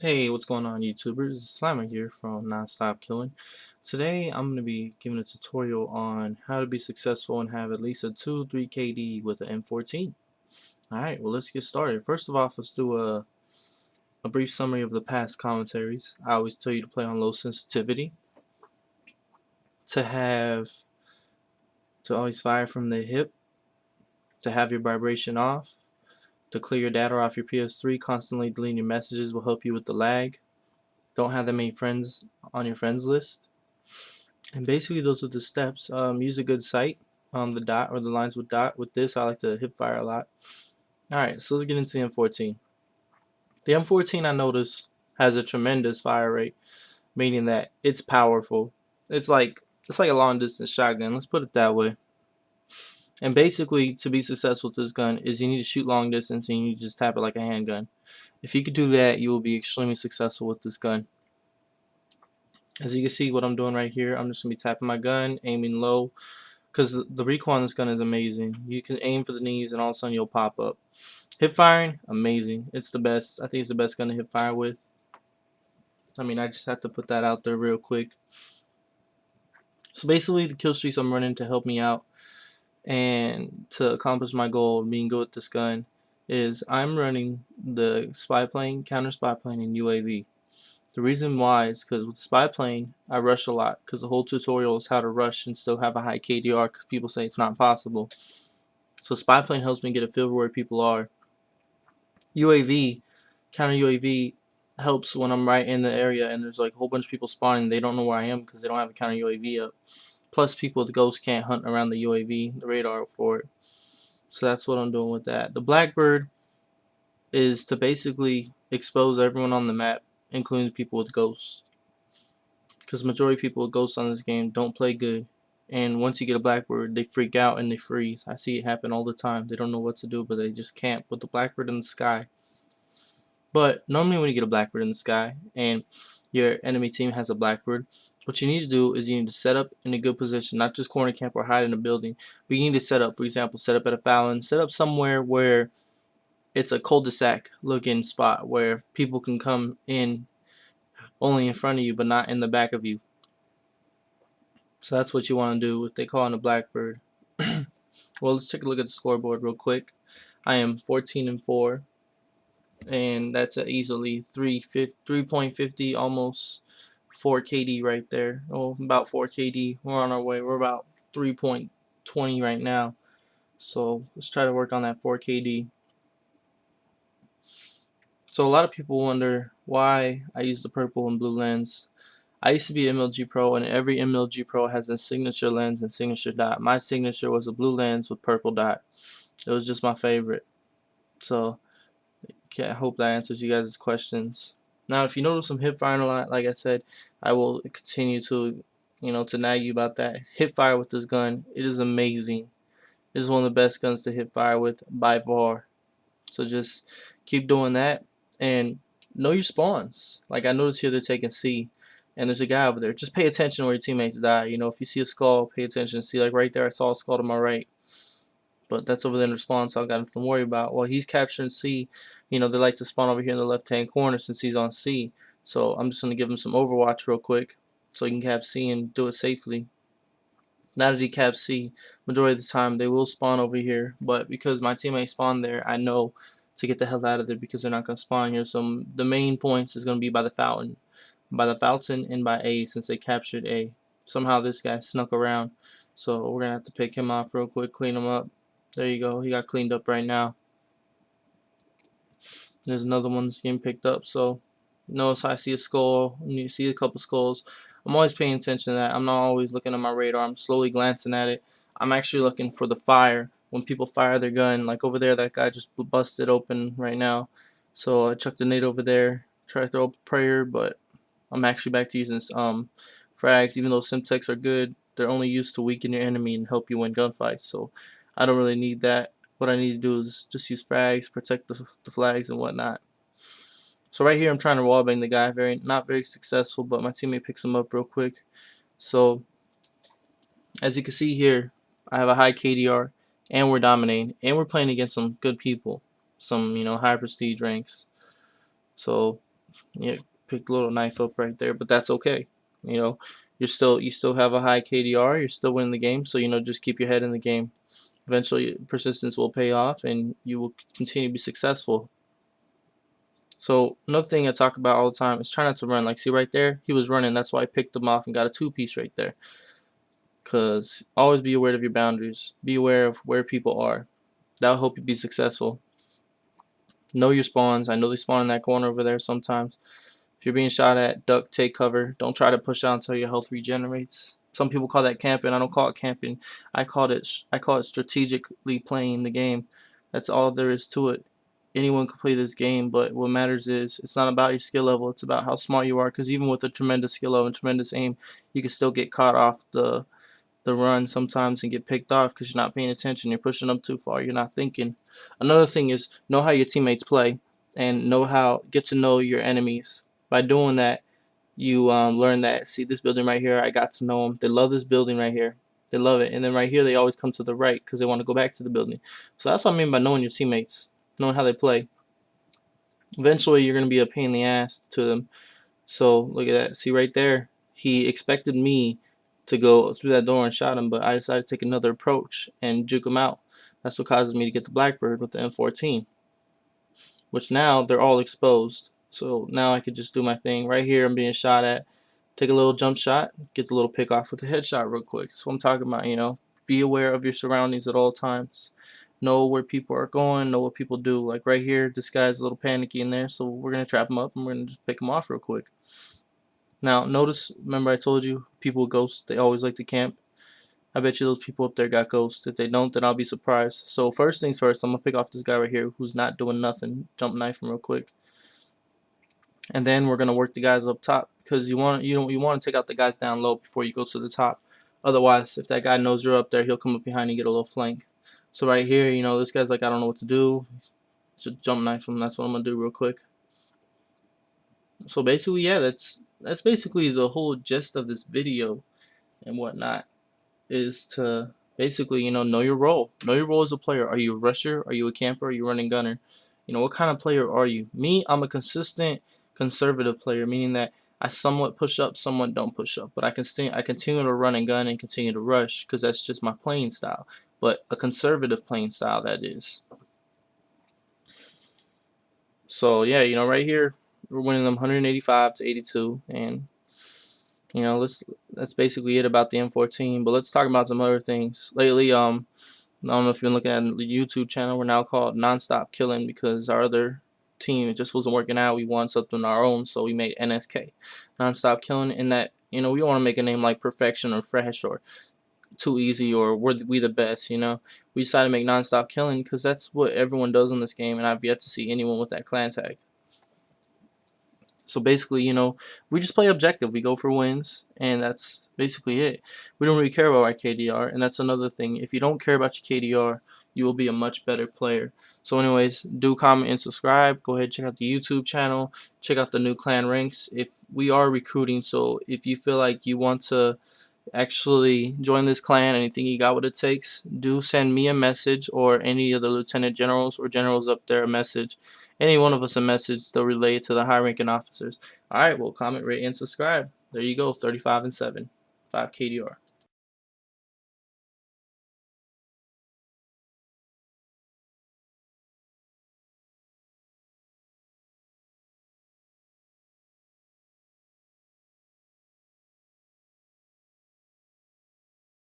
Hey, what's going on, YouTubers? It's Slimer here from Nonstop Killing. Today, I'm going to be giving a tutorial on how to be successful and have at least a 2-3 KD with an M14. Alright, well, let's get started. First of all, let's do a brief summary of the past commentaries. I always tell you to play on low sensitivity, to always fire from the hip, to have your vibration off, to clear your data off your PS3. Constantly deleting your messages will help you with the lag. Don't have that many friends on your friends list. And basically those are the steps. Use a good sight on the dot or the lines with dot. With this, I like to hip fire a lot. Alright, so let's get into the M14. The M14, I noticed, has a tremendous fire rate, meaning that it's powerful. It's like a long distance shotgun, let's put it that way. And basically, to be successful with this gun is you need to shoot long distance and you need to just tap it like a handgun. If you could do that, you will be extremely successful with this gun. As you can see what I'm doing right here, I'm just going to be tapping my gun, aiming low, because the recoil on this gun is amazing. You can aim for the knees and all of a sudden you'll pop up. Hip firing, amazing. It's the best. I think it's the best gun to hip fire with. I mean, I just have to put that out there real quick. So basically the kill streaks I'm running to help me out and to accomplish my goal of being good with this gun is I'm running the spy plane, counter spy plane, and UAV. The reason why is because with the spy plane, I rush a lot because the whole tutorial is how to rush and still have a high KDR because people say it's not possible. So spy plane helps me get a feel for where people are. UAV, counter UAV, helps when I'm right in the area and there's like a whole bunch of people spawning. They don't know where I am because they don't have a counter UAV up. Plus people with ghosts can't hunt around the UAV, the radar for it. So that's what I'm doing with that. The Blackbird is to basically expose everyone on the map, including the people with ghosts. Because majority of people with ghosts on this game don't play good. And once you get a Blackbird, they freak out and they freeze. I see it happen all the time. They don't know what to do, but they just can't put the Blackbird in the sky. But normally when you get a Blackbird in the sky and your enemy team has a Blackbird, what you need to do is you need to set up in a good position, not just corner camp or hide in a building, but you need to set up, for example, set up at a Fallon, set up somewhere where it's a cul-de-sac looking spot where people can come in only in front of you but not in the back of you. So that's what you want to do, what they call in a Blackbird. Well, let's take a look at the scoreboard real quick. I am 14-4, and that's a easily 3.50, almost 4 KD right there. Oh, about 4 KD. We're on our way. We're about 3.20 right now. So let's try to work on that 4 KD. So a lot of people wonder why I use the purple and blue lens. I used to be MLG Pro, and every MLG Pro has a signature lens and signature dot. My signature was a blue lens with purple dot. It was just my favorite. So I hope that answers you guys' questions. Now, if you notice some hip firing a lot, like I said, I will continue to, to nag you about that. Hip fire with this gun, it is amazing. It is one of the best guns to hip fire with by far. So just keep doing that and know your spawns. Like I noticed here they're taking C, and there's a guy over there. Just pay attention where your teammates die. If you see a skull, pay attention. See, like right there, I saw a skull to my right, but that's over there in respawn, so I got nothing to worry about. Well, he's capturing C. They like to spawn over here in the left-hand corner since he's on C. So I'm just gonna give him some Overwatch real quick, so he can cap C and do it safely. Now that he caps C, majority of the time they will spawn over here, but because my teammates spawn there, I know to get the hell out of there because they're not going to spawn here. So the main points is going to be by the fountain. And by A, since they captured A. Somehow this guy snuck around, so we're going to have to pick him off real quick, clean him up. There you go, he got cleaned up right now. There's another one that's getting picked up, so notice I see a skull, and you see a couple skulls. I'm always paying attention to that. I'm not always looking at my radar. I'm slowly glancing at it. I'm actually looking for the fire. When people fire their gun, like over there, that guy just busted open right now. So I chucked a nade over there, try to throw up a prayer, but I'm actually back to using frags. Even though Simtex are good, they're only used to weaken your enemy and help you win gunfights. So I don't really need that. What I need to do is just use frags, protect the flags and whatnot. So right here I'm trying to wallbang the guy, not very successful, but my teammate picks him up real quick. So as you can see here, I have a high KDR and we're dominating and we're playing against some good people, some high prestige ranks. So Yeah, picked a little knife up right there, but that's okay. You know, you still have a high KDR. You're still winning the game, so just keep your head in the game. Eventually, persistence will pay off, and you will continue to be successful. So another thing I talk about all the time is try not to run. Like, see right there, he was running. That's why I picked him off and got a two-piece right there. Cause always be aware of your boundaries. Be aware of where people are. That'll help you be successful. Know your spawns. I know they spawn in that corner over there sometimes. If you're being shot at, duck, take cover. Don't try to push out until your health regenerates. Some people call that camping. I don't call it camping. I call it strategically playing the game. That's all there is to it. Anyone can play this game, but what matters is it's not about your skill level. It's about how smart you are. Because even with a tremendous skill level and tremendous aim, you can still get caught off the run sometimes and get picked off because you're not paying attention. You're pushing up too far. You're not thinking. Another thing is know how your teammates play and get to know your enemies. By doing that, you learn that, see this building right here, I got to know them. They love this building right here. They love it. And then right here, they always come to the right because they want to go back to the building. So that's what I mean by knowing your teammates, knowing how they play. Eventually, you're going to be a pain in the ass to them. So look at that. See right there, he expected me to go through that door and shot him, but I decided to take another approach and juke him out. That's what causes me to get the Blackbird with the M14, which now they're all exposed. So now I could just do my thing. Right here, I'm being shot at. Take a little jump shot, get the little pick off with a headshot real quick. So I'm talking about. Be aware of your surroundings at all times. Know where people are going, know what people do. Like right here, this guy's a little panicky in there, so we're going to trap him up and we're going to just pick him off real quick. Now, notice, remember I told you, people with ghosts, they always like to camp. I bet you those people up there got ghosts. If they don't, then I'll be surprised. So first things first, I'm going to pick off this guy right here who's not doing nothing. Jump knife him real quick. And then we're going to work the guys up top because you want to take out the guys down low before you go to the top. Otherwise, if that guy knows you're up there, he'll come up behind you and get a little flank. So right here, this guy's like, I don't know what to do. Just jump knife him. That's what I'm going to do real quick. So basically, yeah, that's basically the whole gist of this video and whatnot, is to basically, know your role. Know your role as a player. Are you a rusher? Are you a camper? Are you a running gunner? What kind of player are you? Me, I'm a consistent conservative player, meaning that I somewhat push up, somewhat don't push up, but I continue to run and gun and continue to rush because that's just my playing style. But a conservative playing style, that is. So yeah, right here we're winning them 185 to 82, and that's basically it about the M14. But let's talk about some other things. Lately, I don't know if you've been looking at the YouTube channel. We're now called NsK-SLaMMuH because our other team, it just wasn't working out. We want something on our own, so we made NsK, NsK-SLaMMuH. In that, we don't want to make a name like Perfection or Fresh or Too Easy or we the best. We decided to make NsK-SLaMMuH because that's what everyone does in this game, and I've yet to see anyone with that clan tag. So basically, we just play objective. We go for wins, and that's basically it. We don't really care about our KDR, and that's another thing. If you don't care about your KDR, you will be a much better player. So anyways, do comment and subscribe. Go ahead, check out the YouTube channel. Check out the new clan ranks. If we are recruiting, so if you feel like you want to actually join this clan and you think you got what it takes, do send me a message or any of the lieutenant generals or generals up there a message. Any one of us a message, they'll relay it to the high ranking officers. Alright, well, comment, rate, and subscribe. There you go, 35 and 7, 5 KDR.